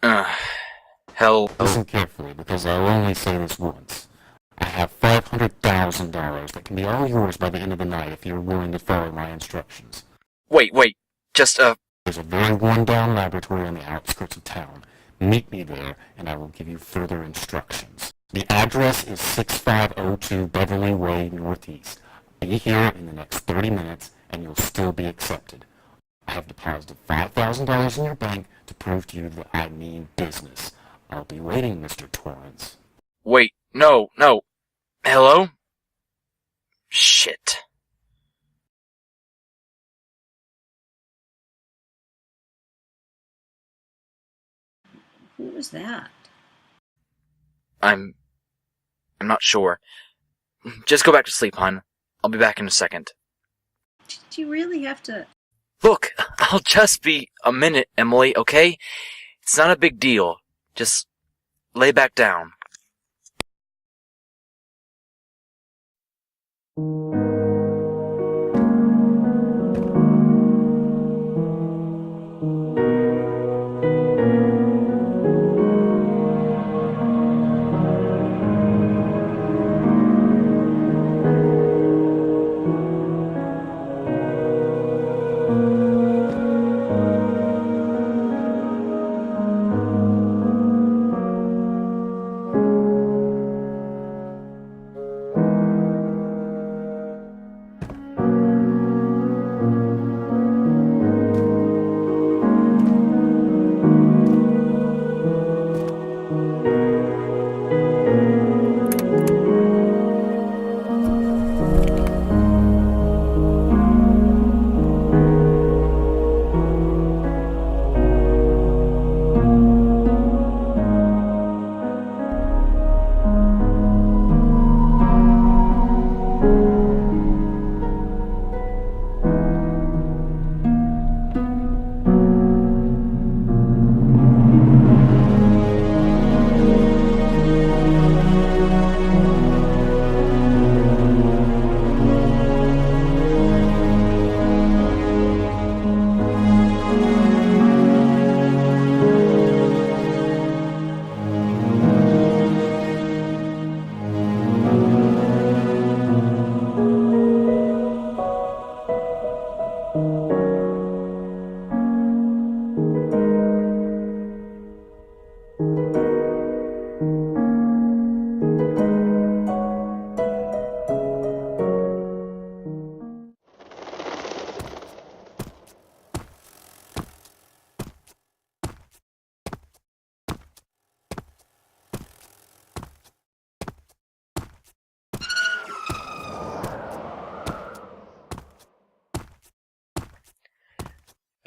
Uh, hell. Listen carefully, because I'll only say this once. I have $500,000 that can be all yours by the end of the night if you're willing to follow my instructions. Wait, just, There's a very worn-down laboratory on the outskirts of town. Meet me there, and I will give you further instructions. The address is 6502 Beverly Way Northeast. Be here in the next 30 minutes, and you'll still be accepted. I have deposited $5,000 in your bank to prove to you that I mean business. I'll be waiting, Mr. Torrance. wait, no. Hello? Shit. Who was that? I'm not sure. Just go back to sleep, hon. I'll be back in a second. Did you really have to... Look, I'll just be a minute, Emily, okay? It's not a big deal. Just lay back down.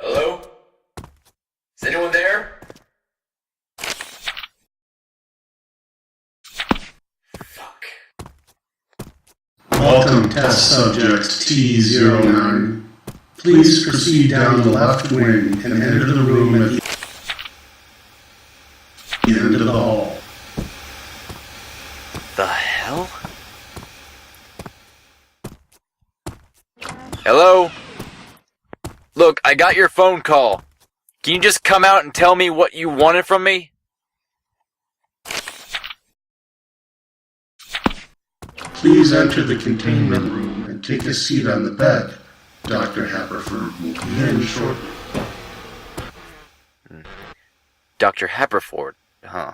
Hello? Is anyone there? Fuck. Welcome, test subject T09. Please proceed down the left wing and enter the room at the end of the hall. The hell? Hello? Look, I got your phone call. Can you just come out and tell me what you wanted from me? Please enter the containment room and take a seat on the bed. Dr. Haverford will be in shortly. Dr. Haverford, huh?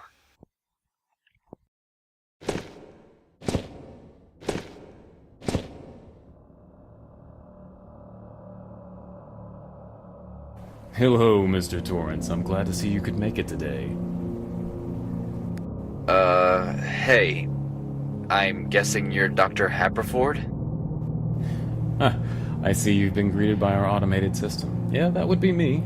Hello, Mr. Torrance. I'm glad to see you could make it today. Hey. I'm guessing you're Dr. Haverford? I see you've been greeted by our automated system. Yeah, that would be me.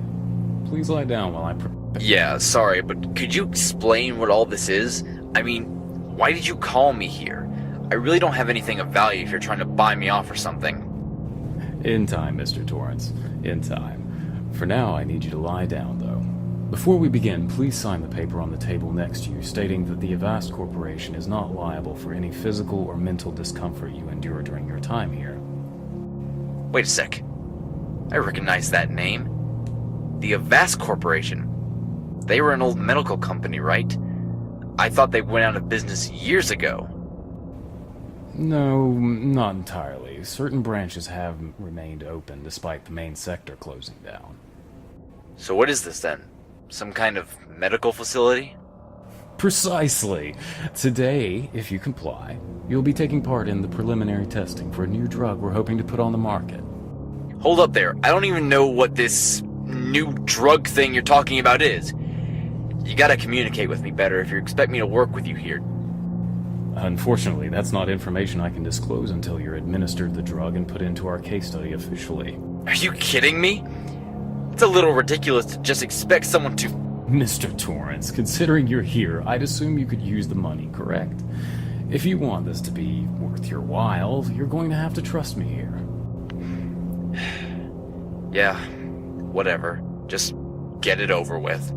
Please lie down while I Yeah, sorry, but could you explain what all this is? I mean, why did you call me here? I really don't have anything of value if you're trying to buy me off or something. In time, Mr. Torrance. In time. For now, I need you to lie down, though. Before we begin, please sign the paper on the table next to you, stating that the Avast Corporation is not liable for any physical or mental discomfort you endure during your time here. Wait a sec. I recognize that name. The Avast Corporation. They were an old medical company, right? I thought they went out of business years ago. No, not entirely. Certain branches have remained open despite the main sector closing down. So what is this then? Some kind of medical facility? Precisely. Today, if you comply, you'll be taking part in the preliminary testing for a new drug we're hoping to put on the market. Hold up there. I don't even know what this new drug thing you're talking about is. You gotta communicate with me better if you expect me to work with you here. Unfortunately, that's not information I can disclose until you're administered the drug and put into our case study officially. Are you kidding me? It's a little ridiculous to just expect someone to... Mr. Torrance, considering you're here, I'd assume you could use the money, correct? If you want this to be worth your while, you're going to have to trust me here. Yeah, whatever. Just get it over with.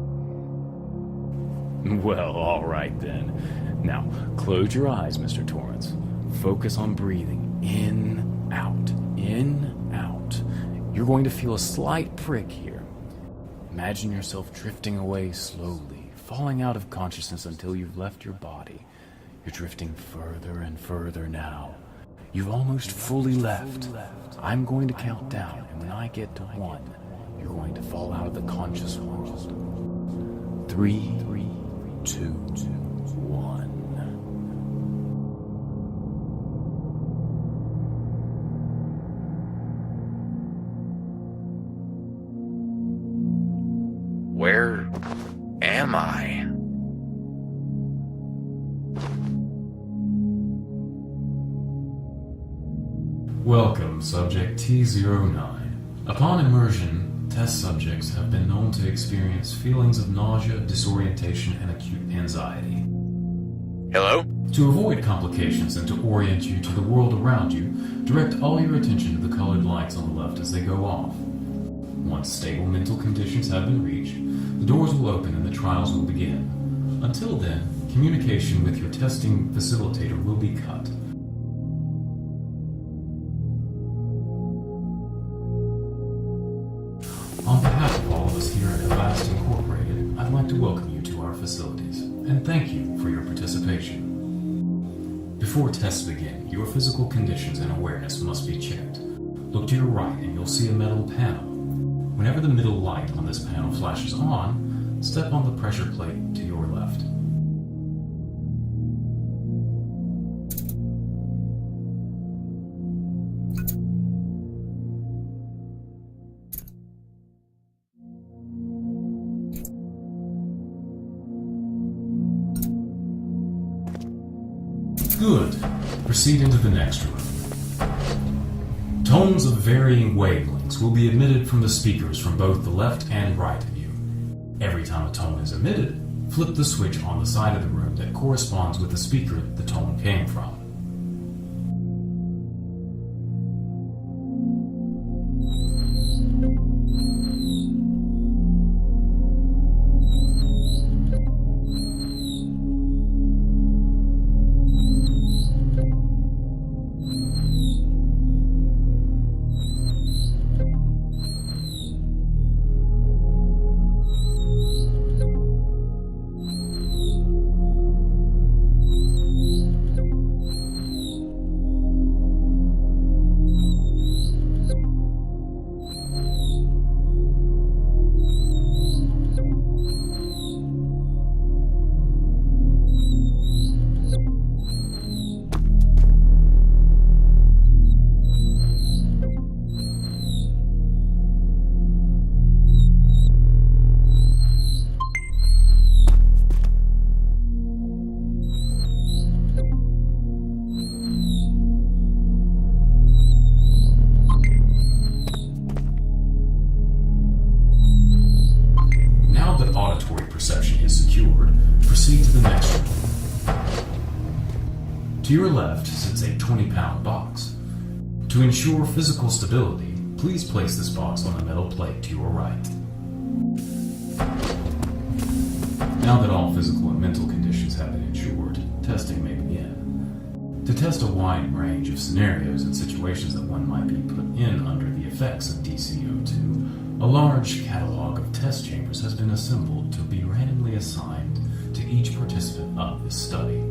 Well, alright then. Now, close your eyes, Mr. Torrance. Focus on breathing. In, out. In, out. You're going to feel a slight prick here. Imagine yourself drifting away slowly, falling out of consciousness until you've left your body. You're drifting further and further now. You've almost fully left. I'm going to count down, and when I get to 1, you're going to fall out of the conscious world. 3, 2, 1. Where am I? Welcome, Subject T09. Upon immersion, test subjects have been known to experience feelings of nausea, disorientation, and acute anxiety. Hello? To avoid complications and to orient you to the world around you, direct all your attention to the colored lights on the left as they go off. Once stable mental conditions have been reached, the doors will open and the trials will begin. Until then, communication with your testing facilitator will be cut. On behalf of all of us here at Avast Incorporated, I'd like to welcome you to our facilities, and thank you for your participation. Before tests begin, your physical conditions and awareness must be checked. Look to your right and you'll see a metal panel. Whenever the middle light on this panel flashes on, step on the pressure plate to your left. Good. Proceed into the next room. Tones of varying wavelengths will be emitted from the speakers from both the left and right of you. Every time a tone is emitted, flip the switch on the side of the room that corresponds with the speaker the tone came from. To your left sits a 20-pound box. To ensure physical stability, please place this box on the metal plate to your right. Now that all physical and mental conditions have been ensured, testing may begin. To test a wide range of scenarios and situations that one might be put in under the effects of DCO2, A large catalog of test chambers has been assembled to be randomly assigned to each participant of this study.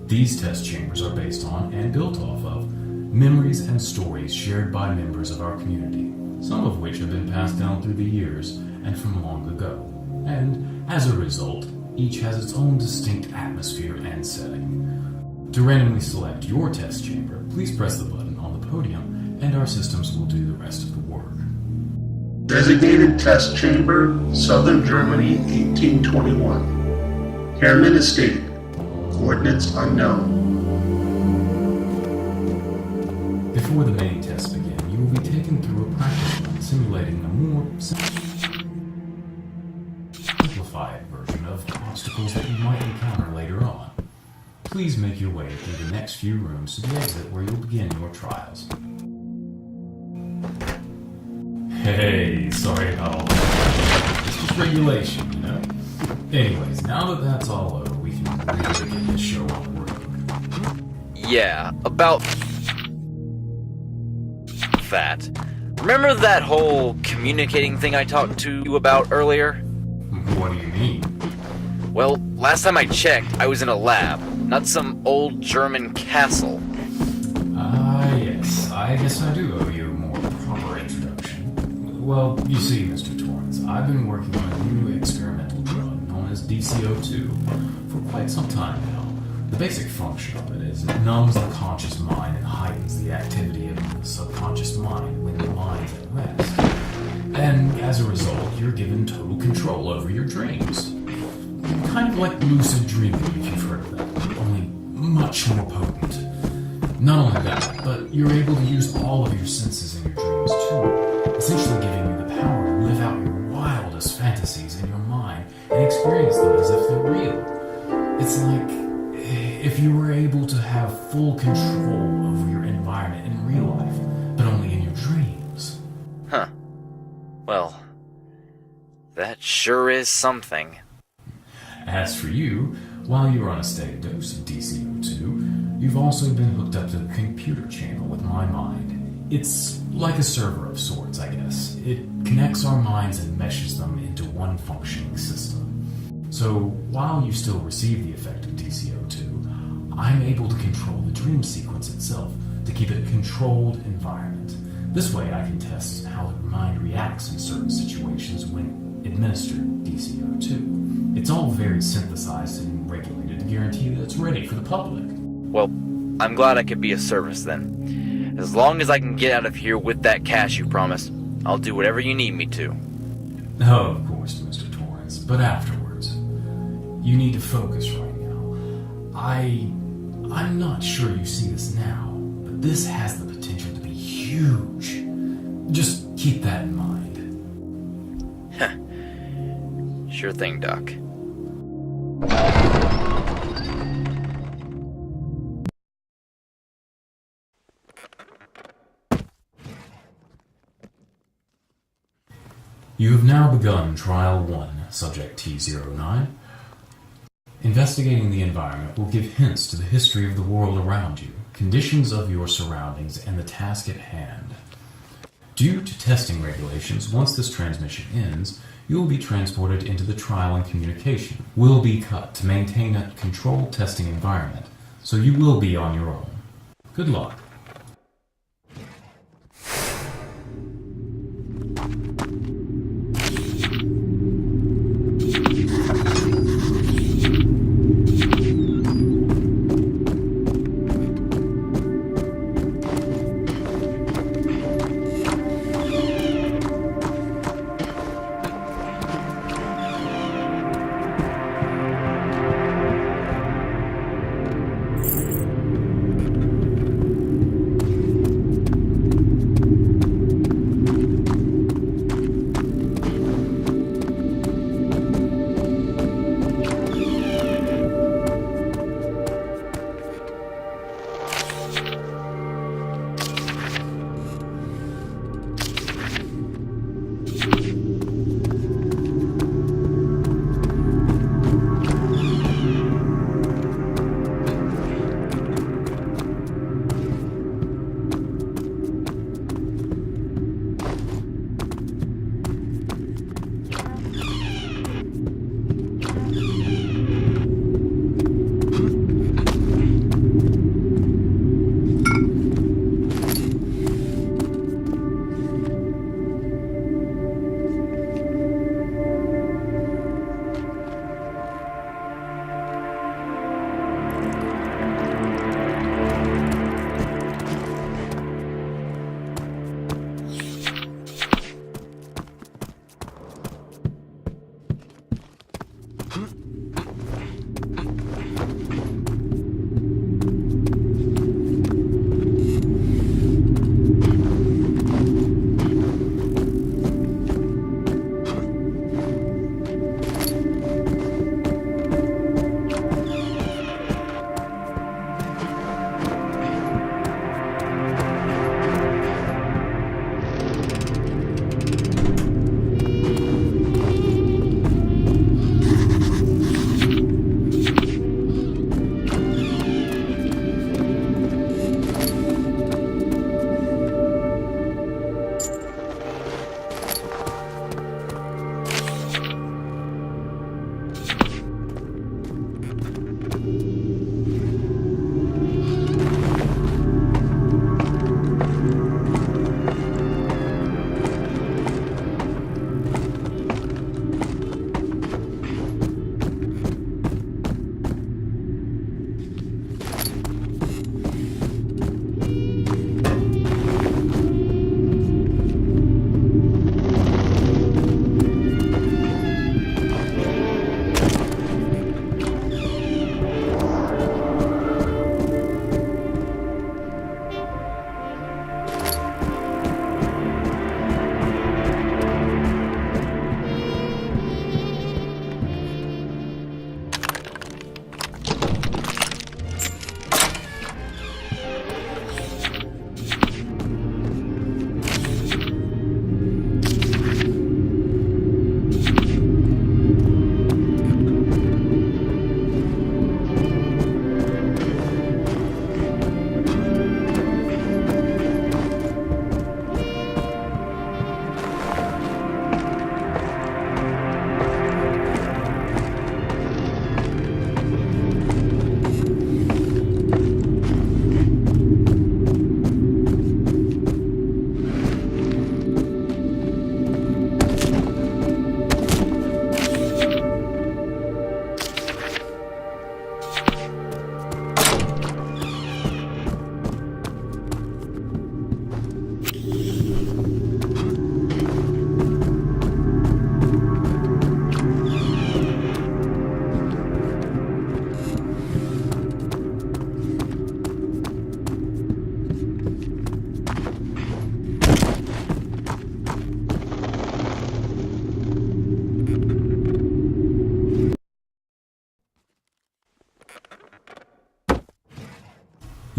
These test chambers are based on and built off of memories and stories shared by members of our community, some of which have been passed down through the years and from long ago. And as a result, each has its own distinct atmosphere and setting. To randomly select your test chamber, please press the button on the podium and our systems will do the rest of the work. Designated test chamber, Southern Germany, 1821. Hermann Estate. Coordinates unknown. Before the main tests begin, you will be taken through a practice run simulating a more simplified version of obstacles that you might encounter later on. Please make your way through the next few rooms to the exit where you'll begin your trials. Hey, sorry about all that. It's just regulation, you know? Anyways, now that that's all over, we can really get this show on the road. Yeah, about that. Remember that whole communicating thing I talked to you about earlier? What do you mean? Well, last time I checked, I was in a lab, not some old German castle. Yes. I guess I do owe you a more proper introduction. Well, you see, Mr. Torrance, I've been working on a new experimental drug known as DCO2 for quite some time now. The basic function of it is it numbs the conscious mind and heightens the activity of the subconscious mind when the mind's at rest. And as a result, you're given total control over your dreams. Kind of like lucid dreaming, if you've heard of that, only much more potent. Not only that, but you're able to use all of your senses in your dreams too, essentially giving you the power to live out your wildest fantasies in your mind and experience them as if they're real. It's like if you were able to have full control over your environment in real life, but only in your dreams. Huh. Well, that sure is something. As for you, while you're on a steady dose of DCO2, you've also been hooked up to the computer channel with my mind. It's like a server of sorts, I guess. It connects our minds and meshes them into one functioning system. So, while you still receive the effect of DCO2, I'm able to control the dream sequence itself to keep it a controlled environment. This way I can test how the mind reacts in certain situations when administered DCO2. It's all very synthesized and regulated to guarantee that it's ready for the public. Well, I'm glad I could be of service then. As long as I can get out of here with that cash you promised, I'll do whatever you need me to. Oh, of course, Mr. Torrance, but afterwards. You need to focus right now. I'm not sure you see this now, but this has the potential to be huge. Just keep that in mind. Sure thing, Doc. You have now begun Trial 1, Subject T09. Investigating the environment will give hints to the history of the world around you, conditions of your surroundings, and the task at hand. Due to testing regulations, once this transmission ends, you will be transported into the trial and communication will be cut to maintain a controlled testing environment, so you will be on your own. Good luck.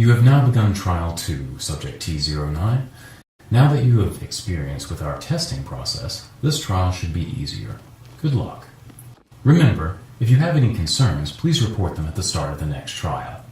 You have now begun Trial 2, Subject T09. Now that you have experience with our testing process, this trial should be easier. Good luck. Remember, if you have any concerns, please report them at the start of the next trial.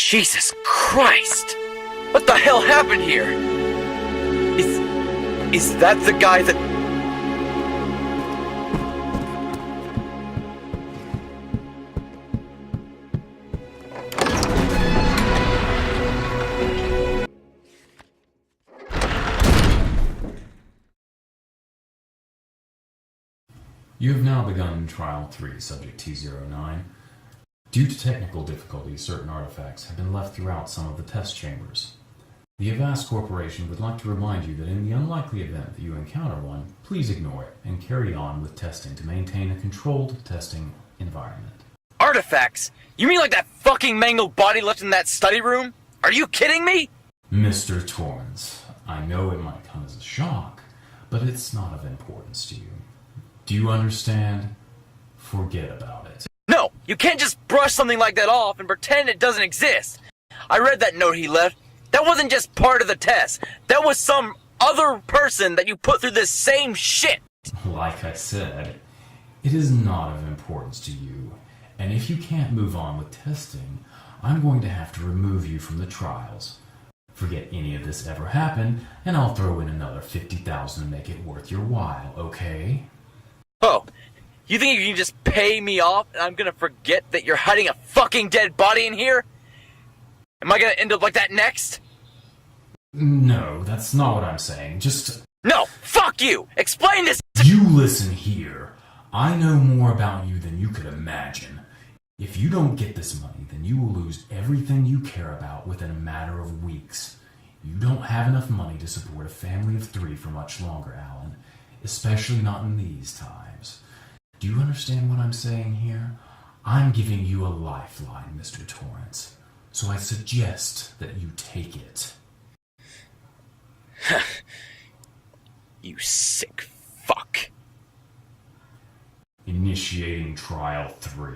Jesus Christ! What the hell happened here? Is that the guy that... You have now begun Trial 3, Subject T09. Due to technical difficulties, certain artifacts have been left throughout some of the test chambers. The Avast Corporation would like to remind you that in the unlikely event that you encounter one, please ignore it and carry on with testing to maintain a controlled testing environment. Artifacts? You mean like that fucking mangled body left in that study room? Are you kidding me? Mr. Torrance, I know it might come as a shock, but it's not of importance to you. Do you understand? Forget about it. No, you can't just brush something like that off and pretend it doesn't exist. I read that note he left. That wasn't just part of the test. That was some other person that you put through this same shit. Like I said, it is not of importance to you. And if you can't move on with testing, I'm going to have to remove you from the trials. Forget any of this ever happened, and I'll throw in another $50,000 to make it worth your while, okay? Oh, you think you can just pay me off and I'm gonna forget that you're hiding a fucking dead body in here? Am I gonna end up like that next? No, that's not what I'm saying. Just... No, fuck you! Explain this! You listen here. I know more about you than you could imagine. If you don't get this money, then you will lose everything you care about within a matter of weeks. You don't have enough money to support a family of 3 for much longer, Alan. Especially not in these times. Do you understand what I'm saying here? I'm giving you a lifeline, Mr. Torrance. So I suggest that you take it. You sick fuck. Initiating Trial 3.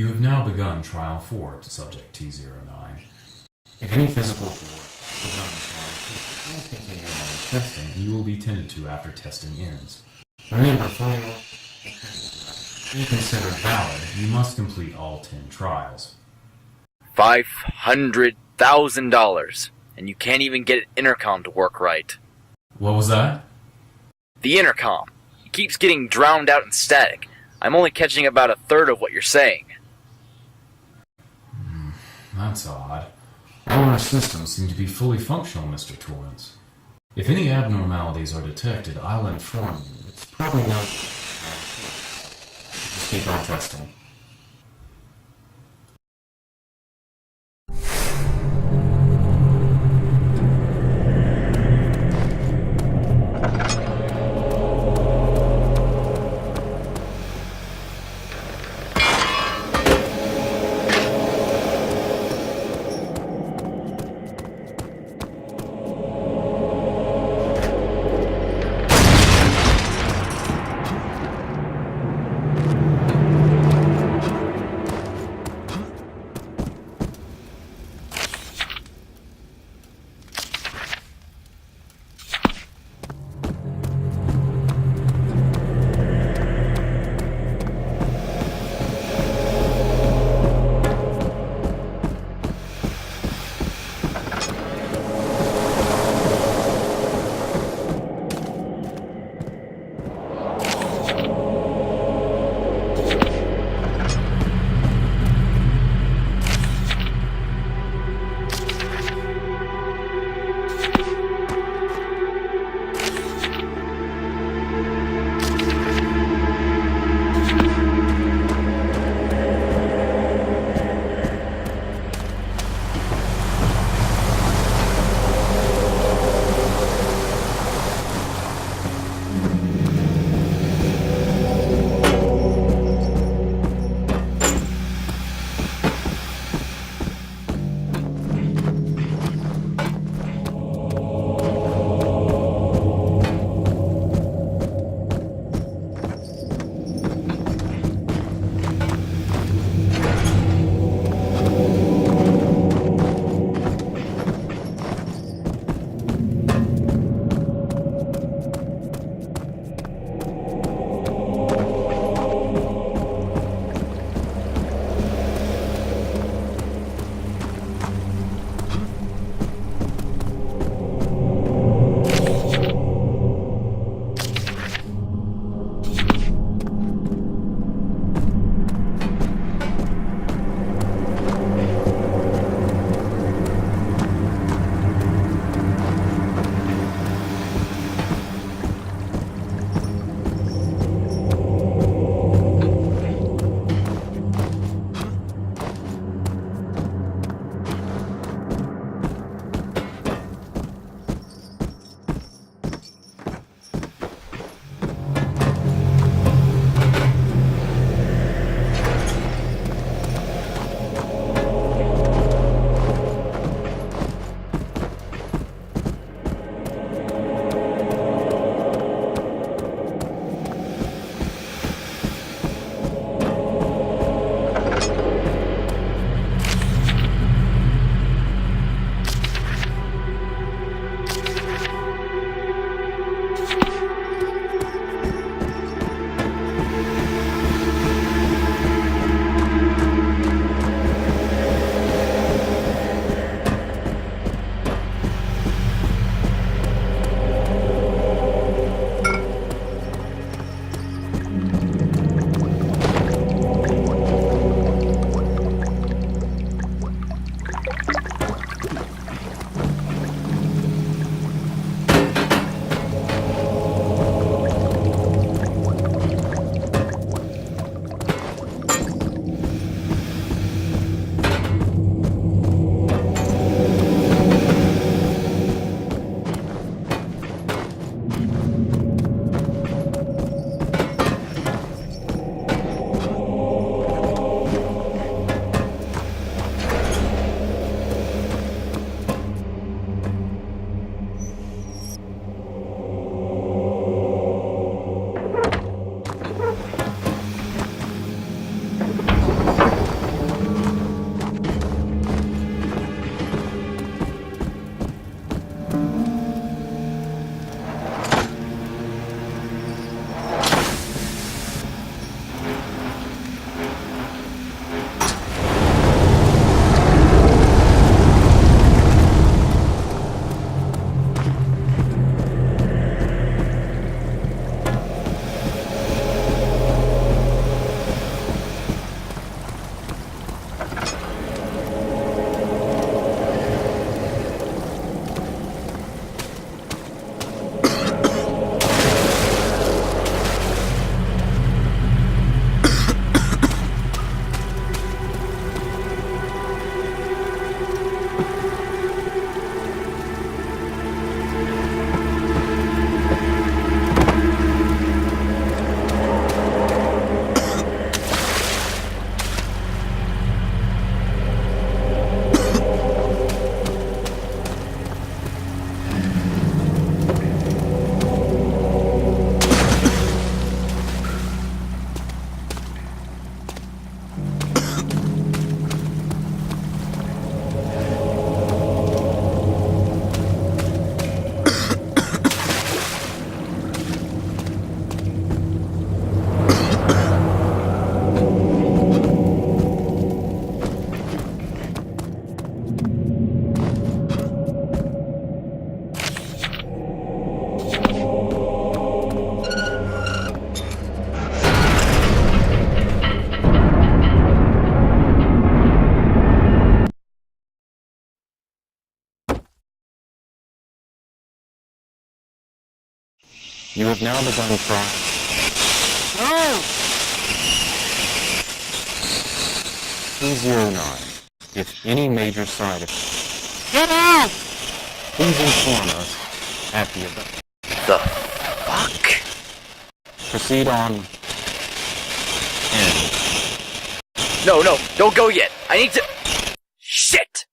You have now begun Trial 4, subject T09. If any physical force Please continue on testing, and you will be tended to after testing ends. remember, final Be considered valid, you must complete all 10 trials. $500,000, and you can't even get an intercom to work right. What was that? The intercom. It keeps getting drowned out in static. I'm only catching about a third of what you're saying. That's odd. All our systems seem to be fully functional, Mr. Torrance. If any abnormalities are detected, I'll inform you. it's probably not. Just keep on testing. You have now begun trying. No! P09. If any major side effects. Get out! Please inform us at the event. The fuck? Proceed on. End. No, don't go yet. I need to... Shit!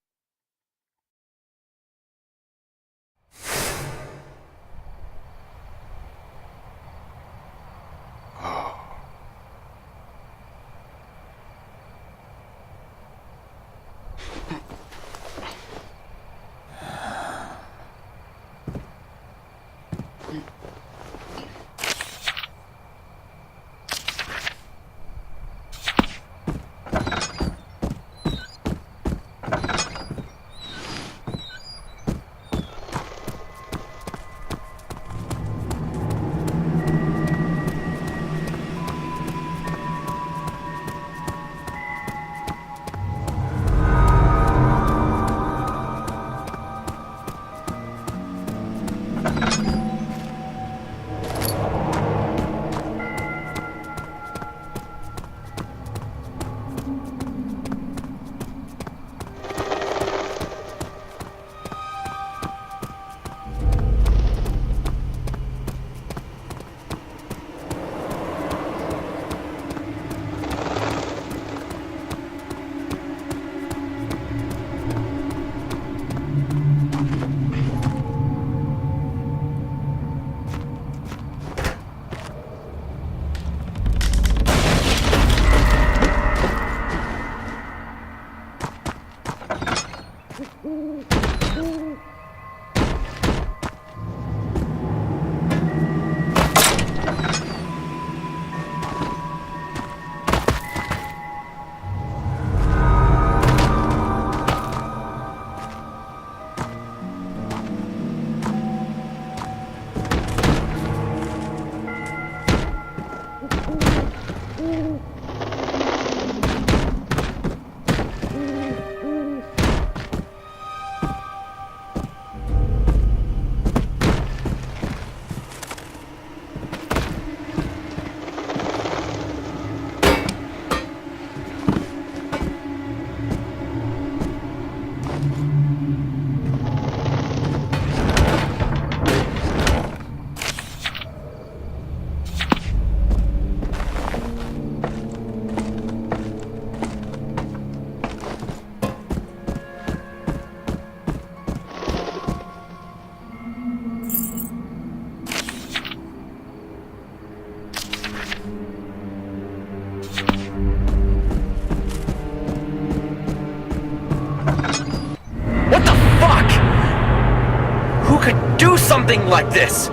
Something like this.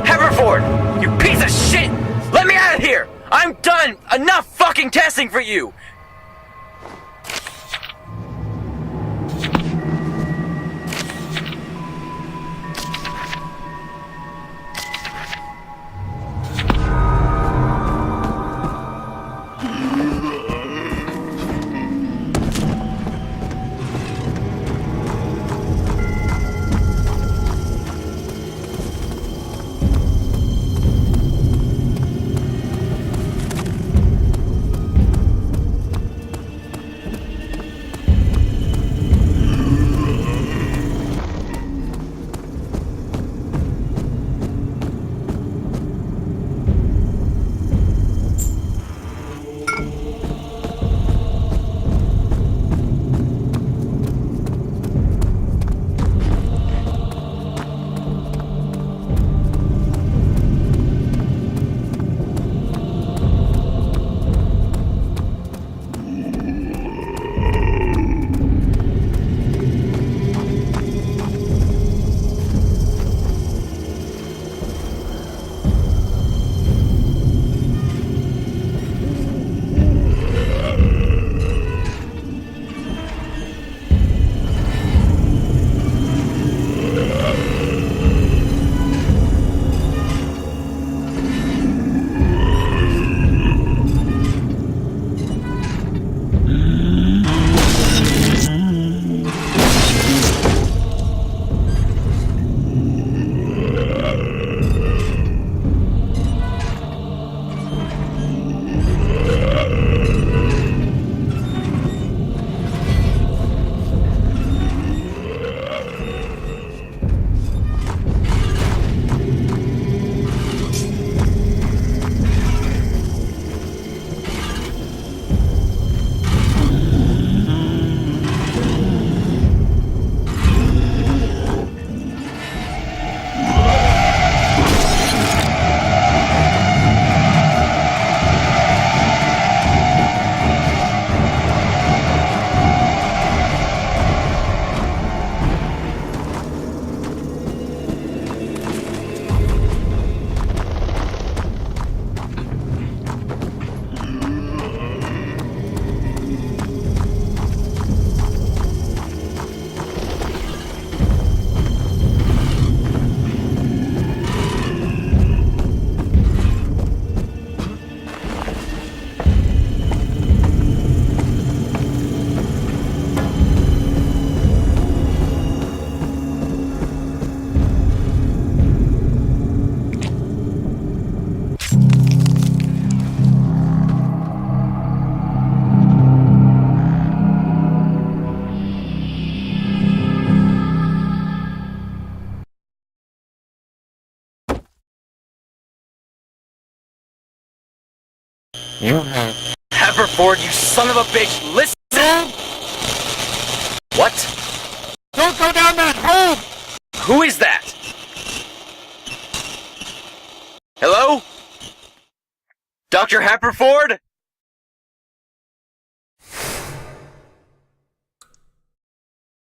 Haverford, you piece of shit! Let me out of here! I'm done! Enough fucking testing for you! You have... Haverford, you son of a bitch, listen! What? Don't go down that hole! Who is that? Hello? Dr. Haverford?